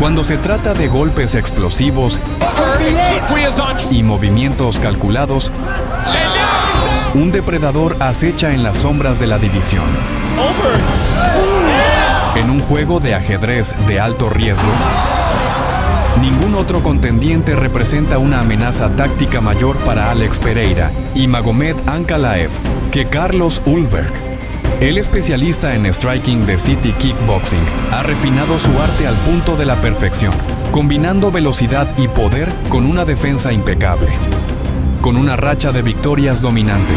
Cuando se trata de golpes explosivos y movimientos calculados, un depredador acecha en las sombras de la división. En un juego de ajedrez de alto riesgo, ningún otro contendiente representa una amenaza táctica mayor para Alex Pereira y Magomed Ankalaev que Carlos Ulberg. El especialista en striking de City Kickboxing ha refinado su arte al punto de la perfección, combinando velocidad y poder con una defensa impecable. Con una racha de victorias dominante,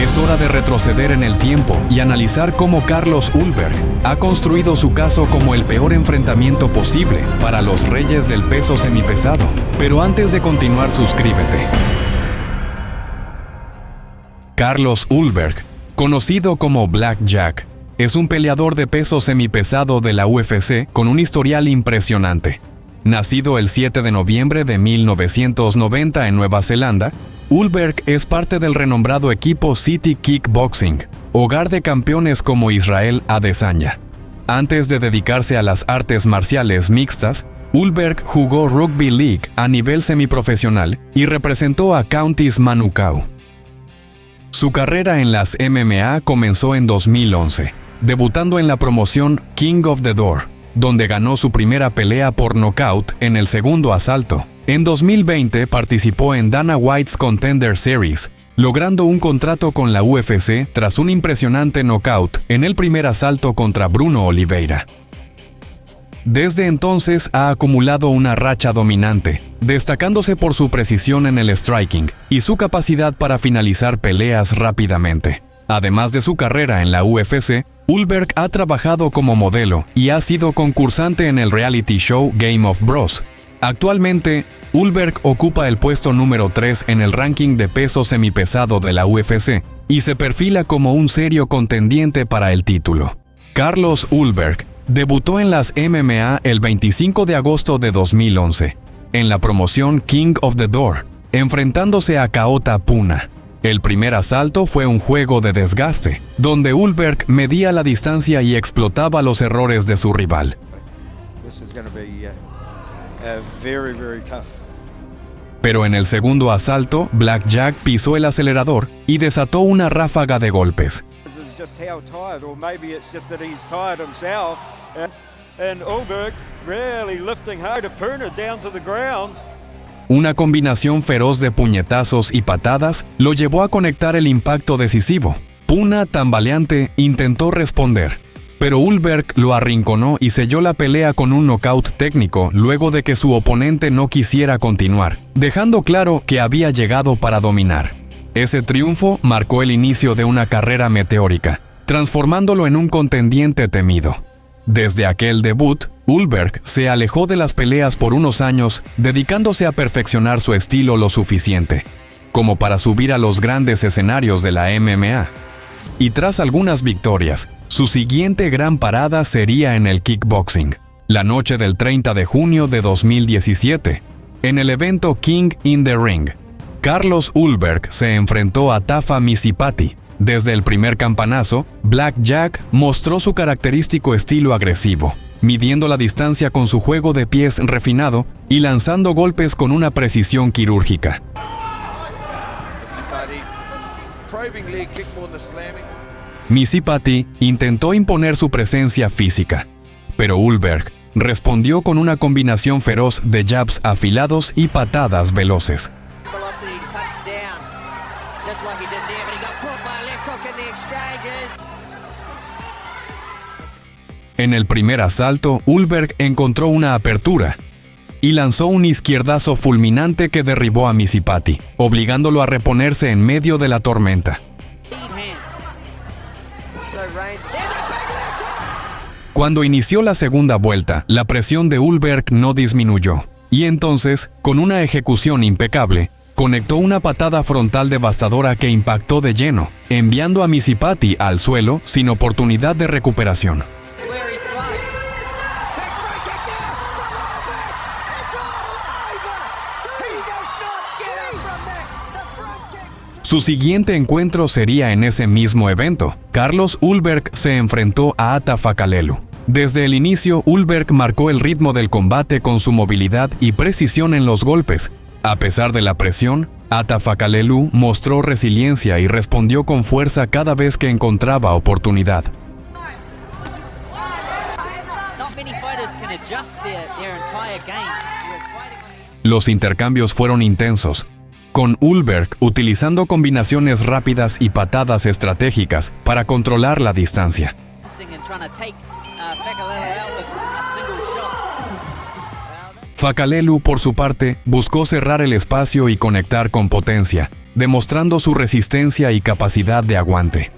es hora de retroceder en el tiempo y analizar cómo Carlos Ulberg ha construido su caso como el peor enfrentamiento posible para los reyes del peso semipesado. Pero antes de continuar, suscríbete. Carlos Ulberg, conocido como Black Jack, es un peleador de peso semipesado de la UFC con un historial impresionante. Nacido el 7 de noviembre de 1990 en Nueva Zelanda, Ulberg es parte del renombrado equipo City Kickboxing, hogar de campeones como Israel Adesanya. Antes de dedicarse a las artes marciales mixtas, Ulberg jugó Rugby League a nivel semiprofesional y representó a Counties Manukau. Su carrera en las MMA comenzó en 2011, debutando en la promoción King of the Door, donde ganó su primera pelea por nocaut en el segundo asalto. En 2020 participó en Dana White's Contender Series, logrando un contrato con la UFC tras un impresionante nocaut en el primer asalto contra Bruno Oliveira. Desde entonces ha acumulado una racha dominante, destacándose por su precisión en el striking y su capacidad para finalizar peleas rápidamente. Además de su carrera en la UFC, Ulberg ha trabajado como modelo y ha sido concursante en el reality show Game of Bros. Actualmente, Ulberg ocupa el puesto número 3 en el ranking de peso semipesado de la UFC y se perfila como un serio contendiente para el título. Carlos Ulberg debutó en las MMA el 25 de agosto de 2011, en la promoción King of the Door, enfrentándose a Kaota Puna. El primer asalto fue un juego de desgaste, donde Ulberg medía la distancia y explotaba los errores de su rival. Pero en el segundo asalto, Black Jack pisó el acelerador y desató una ráfaga de golpes. Una combinación feroz de puñetazos y patadas lo llevó a conectar el impacto decisivo. Puna, tambaleante, intentó responder, pero Ulberg lo arrinconó y selló la pelea con un nocaut técnico luego de que su oponente no quisiera continuar, dejando claro que había llegado para dominar. Ese triunfo marcó el inicio de una carrera meteórica, transformándolo en un contendiente temido. Desde aquel debut, Ulberg se alejó de las peleas por unos años, dedicándose a perfeccionar su estilo lo suficiente como para subir a los grandes escenarios de la MMA. Y tras algunas victorias, su siguiente gran parada sería en el kickboxing, la noche del 30 de junio de 2017, en el evento King in the Ring. Carlos Ulberg se enfrentó a Tafa Misipati. Desde el primer campanazo, Black Jack mostró su característico estilo agresivo, midiendo la distancia con su juego de pies refinado y lanzando golpes con una precisión quirúrgica. Misipati intentó imponer su presencia física, pero Ulberg respondió con una combinación feroz de jabs afilados y patadas veloces. En el primer asalto, Ulberg encontró una apertura y lanzó un izquierdazo fulminante que derribó a Misipati, obligándolo a reponerse en medio de la tormenta. Cuando inició la segunda vuelta, la presión de Ulberg no disminuyó, y entonces, con una ejecución impecable, conectó una patada frontal devastadora que impactó de lleno, enviando a Misipati al suelo sin oportunidad de recuperación. Su siguiente encuentro sería en ese mismo evento. Carlos Ulberg se enfrentó a Ata Fakalelu, Desde el inicio, Ulberg marcó el ritmo del combate con su movilidad y precisión en los golpes. A pesar de la presión, Atafakalelu mostró resiliencia y respondió con fuerza cada vez que encontraba oportunidad. Los intercambios fueron intensos, con Ulberg utilizando combinaciones rápidas y patadas estratégicas para controlar la distancia. Fakalelu, por su parte, buscó cerrar el espacio y conectar con potencia, demostrando su resistencia y capacidad de aguante.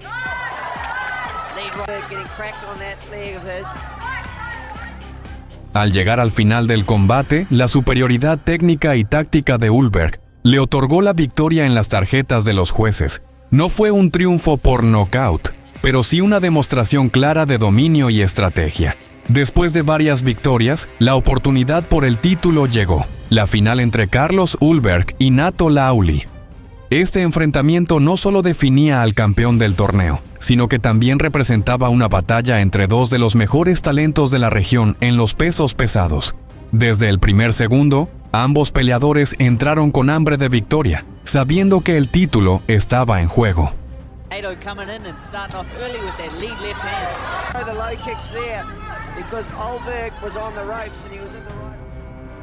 Al llegar al final del combate, la superioridad técnica y táctica de Ulberg le otorgó la victoria en las tarjetas de los jueces. No fue un triunfo por nocaut, pero sí una demostración clara de dominio y estrategia. Después de varias victorias, la oportunidad por el título llegó, la final entre Carlos Ulberg y Nato Lauli. Este enfrentamiento no solo definía al campeón del torneo, sino que también representaba una batalla entre dos de los mejores talentos de la región en los pesos pesados. Desde el primer segundo, ambos peleadores entraron con hambre de victoria, sabiendo que el título estaba en juego.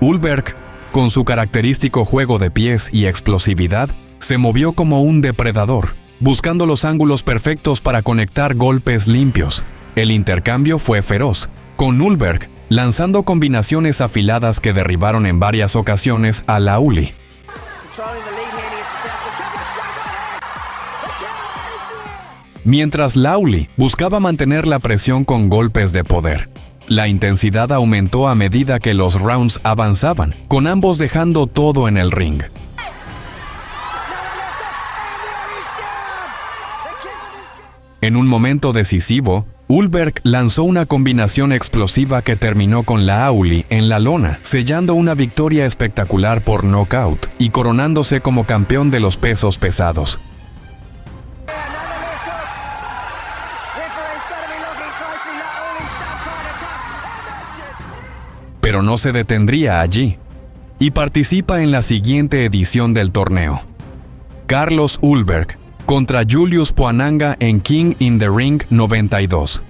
Ulberg, con su característico juego de pies y explosividad, se movió como un depredador, buscando los ángulos perfectos para conectar golpes limpios. El intercambio fue feroz, con Ulberg lanzando combinaciones afiladas que derribaron en varias ocasiones a Lauli. Mientras Lauli buscaba mantener la presión con golpes de poder. La intensidad aumentó a medida que los rounds avanzaban, con ambos dejando todo en el ring. En un momento decisivo, Ulberg lanzó una combinación explosiva que terminó con Lauli en la lona, sellando una victoria espectacular por nocaut y coronándose como campeón de los pesos pesados. Pero no se detendría allí, y participa en la siguiente edición del torneo. Carlos Ulberg contra Julius Puananga en King in the Ring 92.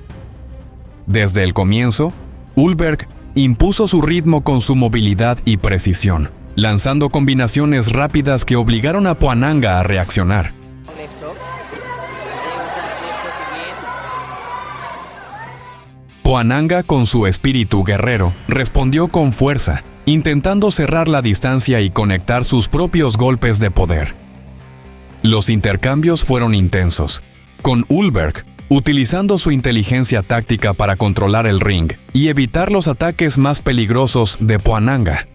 Desde el comienzo, Ulberg impuso su ritmo con su movilidad y precisión, lanzando combinaciones rápidas que obligaron a Puananga a reaccionar. Puananga, con su espíritu guerrero, respondió con fuerza, intentando cerrar la distancia y conectar sus propios golpes de poder. Los intercambios fueron intensos, con Ulberg utilizando su inteligencia táctica para controlar el ring y evitar los ataques más peligrosos de Puananga.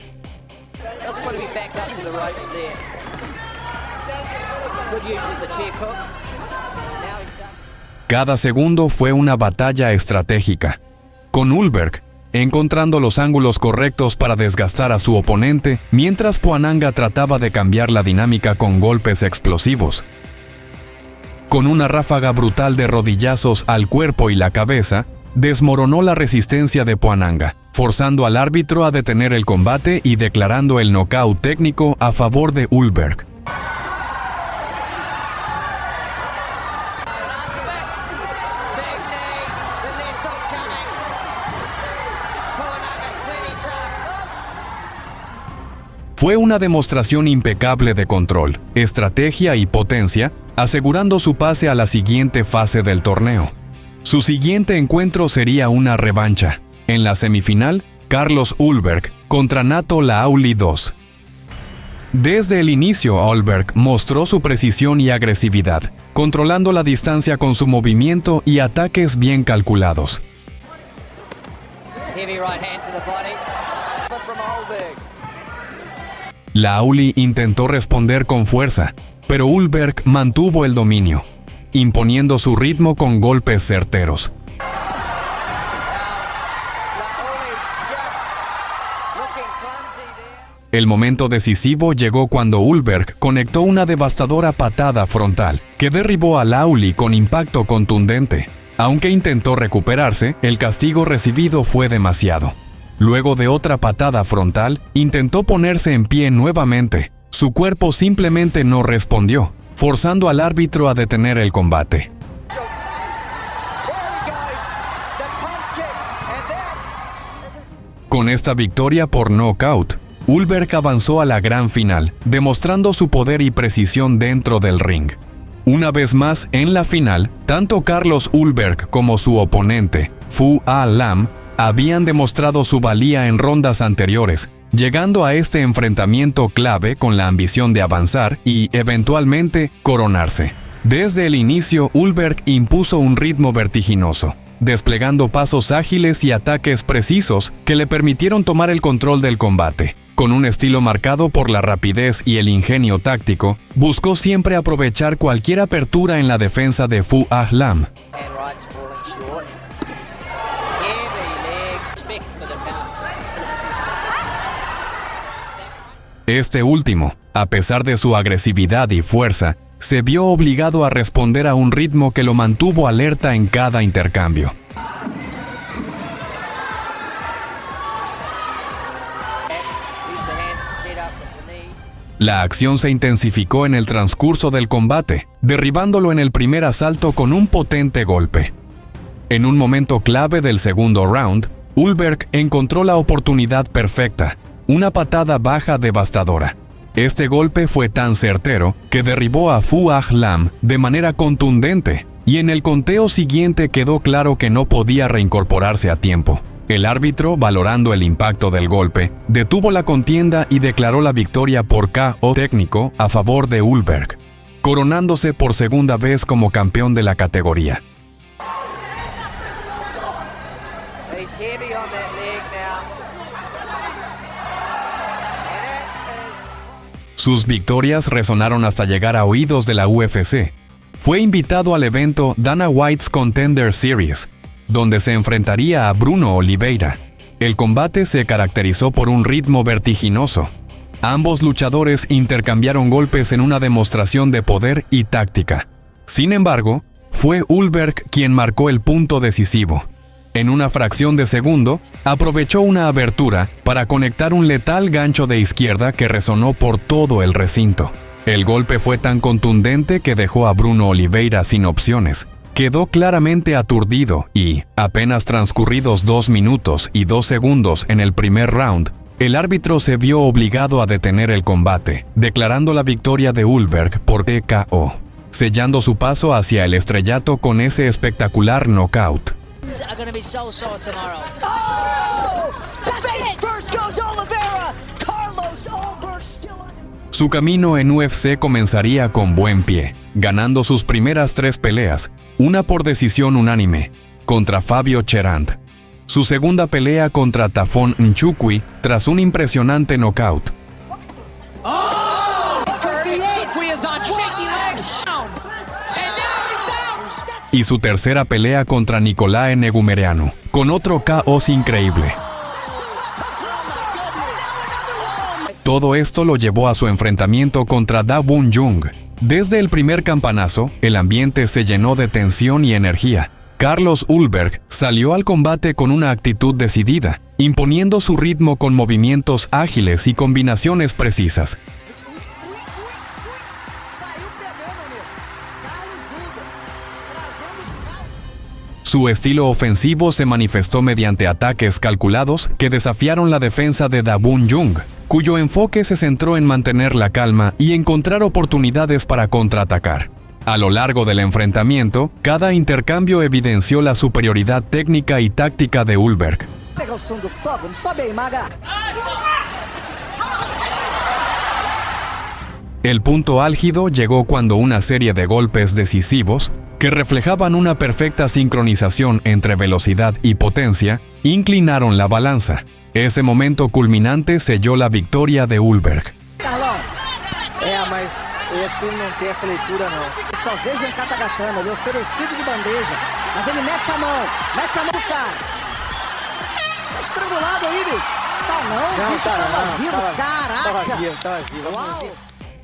Cada segundo fue una batalla estratégica, con Ulberg encontrando los ángulos correctos para desgastar a su oponente, mientras Puananga trataba de cambiar la dinámica con golpes explosivos. Con una ráfaga brutal de rodillazos al cuerpo y la cabeza, desmoronó la resistencia de Puananga, forzando al árbitro a detener el combate y declarando el nocaut técnico a favor de Ulberg. Fue una demostración impecable de control, estrategia y potencia, asegurando su pase a la siguiente fase del torneo. Su siguiente encuentro sería una revancha. En la semifinal, Carlos Ulberg contra Nato Lauli II. Desde el inicio, Ulberg mostró su precisión y agresividad, controlando la distancia con su movimiento y ataques bien calculados. Lauli intentó responder con fuerza, pero Ulberg mantuvo el dominio, imponiendo su ritmo con golpes certeros. El momento decisivo llegó cuando Ulberg conectó una devastadora patada frontal que derribó a Lauli con impacto contundente. Aunque intentó recuperarse, el castigo recibido fue demasiado. Luego de otra patada frontal, intentó ponerse en pie nuevamente. Su cuerpo simplemente no respondió, forzando al árbitro a detener el combate. Con esta victoria por nocaut, Ulberg avanzó a la gran final, demostrando su poder y precisión dentro del ring. Una vez más, en la final, tanto Carlos Ulberg como su oponente, Fu Ah Lam, habían demostrado su valía en rondas anteriores, llegando a este enfrentamiento clave con la ambición de avanzar y, eventualmente, coronarse. Desde el inicio, Ulberg impuso un ritmo vertiginoso, desplegando pasos ágiles y ataques precisos que le permitieron tomar el control del combate. Con un estilo marcado por la rapidez y el ingenio táctico, buscó siempre aprovechar cualquier apertura en la defensa de Fu Ah Lam. Este último, a pesar de su agresividad y fuerza, se vio obligado a responder a un ritmo que lo mantuvo alerta en cada intercambio. La acción se intensificó en el transcurso del combate, derribándolo en el primer asalto con un potente golpe. En un momento clave del segundo round, Ulberg encontró la oportunidad perfecta, una patada baja devastadora. Este golpe fue tan certero que derribó a Fu Ah Lam de manera contundente, y en el conteo siguiente quedó claro que no podía reincorporarse a tiempo. El árbitro, valorando el impacto del golpe, detuvo la contienda y declaró la victoria por KO técnico a favor de Ulberg, coronándose por segunda vez como campeón de la categoría. Sus victorias resonaron hasta llegar a oídos de la UFC. Fue invitado al evento Dana White's Contender Series, donde se enfrentaría a Bruno Oliveira. El combate se caracterizó por un ritmo vertiginoso. Ambos luchadores intercambiaron golpes en una demostración de poder y táctica. Sin embargo, fue Ulberg quien marcó el punto decisivo. En una fracción de segundo, aprovechó una abertura para conectar un letal gancho de izquierda que resonó por todo el recinto. El golpe fue tan contundente que dejó a Bruno Oliveira sin opciones. Quedó claramente aturdido y, apenas transcurridos 2 minutos y 2 segundos en el primer round, el árbitro se vio obligado a detener el combate, declarando la victoria de Ulberg por TKO, sellando su paso hacia el estrellato con ese espectacular knockout. Su camino en UFC comenzaría con buen pie, ganando sus primeras 3 peleas, una por decisión unánime, contra Fabio Cherant. Su segunda pelea contra Tafon Nchukwi tras un impresionante knockout. Y su tercera pelea contra Nicolae Negumereanu, con otro KO increíble. Todo esto lo llevó a su enfrentamiento contra Da Woon Jung. Desde el primer campanazo, el ambiente se llenó de tensión y energía. Carlos Ulberg salió al combate con una actitud decidida, imponiendo su ritmo con movimientos ágiles y combinaciones precisas. Su estilo ofensivo se manifestó mediante ataques calculados que desafiaron la defensa de Da Woon Jung, cuyo enfoque se centró en mantener la calma y encontrar oportunidades para contraatacar. A lo largo del enfrentamiento, cada intercambio evidenció la superioridad técnica y táctica de Ulberg. El punto álgido llegó cuando una serie de golpes decisivos, que reflejaban una perfecta sincronización entre velocidad y potencia, inclinaron la balanza. Ese momento culminante selló la victoria de Ulberg. Mas eu acho que ele não tem essa leitura, não. Eu só vejo Katagatame ali, oferecido de bandeja. Mas ele mete a mão do cara. Tá estrangulado aí, bicho. Tá não, o bicho tava vivo, caraca. Tava vivo. Uau.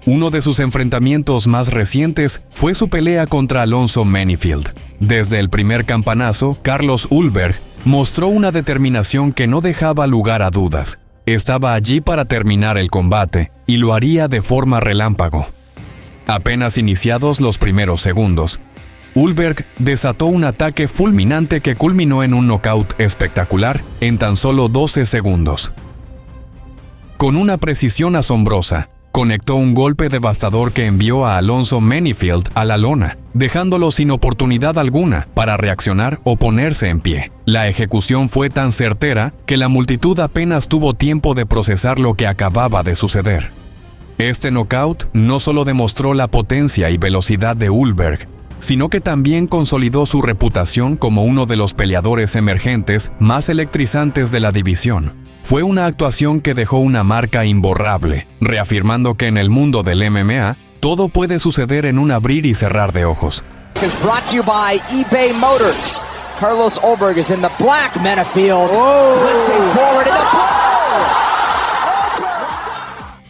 Uno de sus enfrentamientos más recientes fue su pelea contra Alonzo Menifield. Desde el primer campanazo, Carlos Ulberg mostró una determinación que no dejaba lugar a dudas. Estaba allí para terminar el combate, y lo haría de forma relámpago. Apenas iniciados los primeros segundos, Ulberg desató un ataque fulminante que culminó en un knockout espectacular en tan solo 12 segundos. Con una precisión asombrosa, conectó un golpe devastador que envió a Alonzo Menifield a la lona, dejándolo sin oportunidad alguna para reaccionar o ponerse en pie. La ejecución fue tan certera que la multitud apenas tuvo tiempo de procesar lo que acababa de suceder. Este knockout no solo demostró la potencia y velocidad de Ulberg, sino que también consolidó su reputación como uno de los peleadores emergentes más electrizantes de la división. Fue una actuación que dejó una marca imborrable, reafirmando que en el mundo del MMA, todo puede suceder en un abrir y cerrar de ojos. Brought to you by eBay Motors. Carlos Ulberg is in the black, Menifield. Blitzing forward in the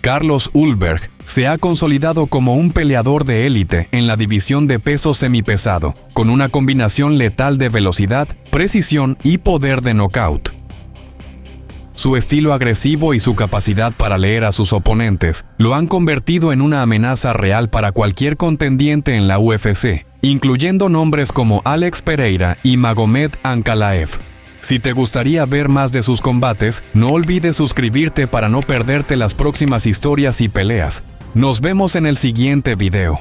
Carlos Ulberg se ha consolidado como un peleador de élite en la división de peso semipesado, con una combinación letal de velocidad, precisión y poder de knockout. Su estilo agresivo y su capacidad para leer a sus oponentes lo han convertido en una amenaza real para cualquier contendiente en la UFC, incluyendo nombres como Alex Pereira y Magomed Ankalaev. Si te gustaría ver más de sus combates, no olvides suscribirte para no perderte las próximas historias y peleas. Nos vemos en el siguiente video.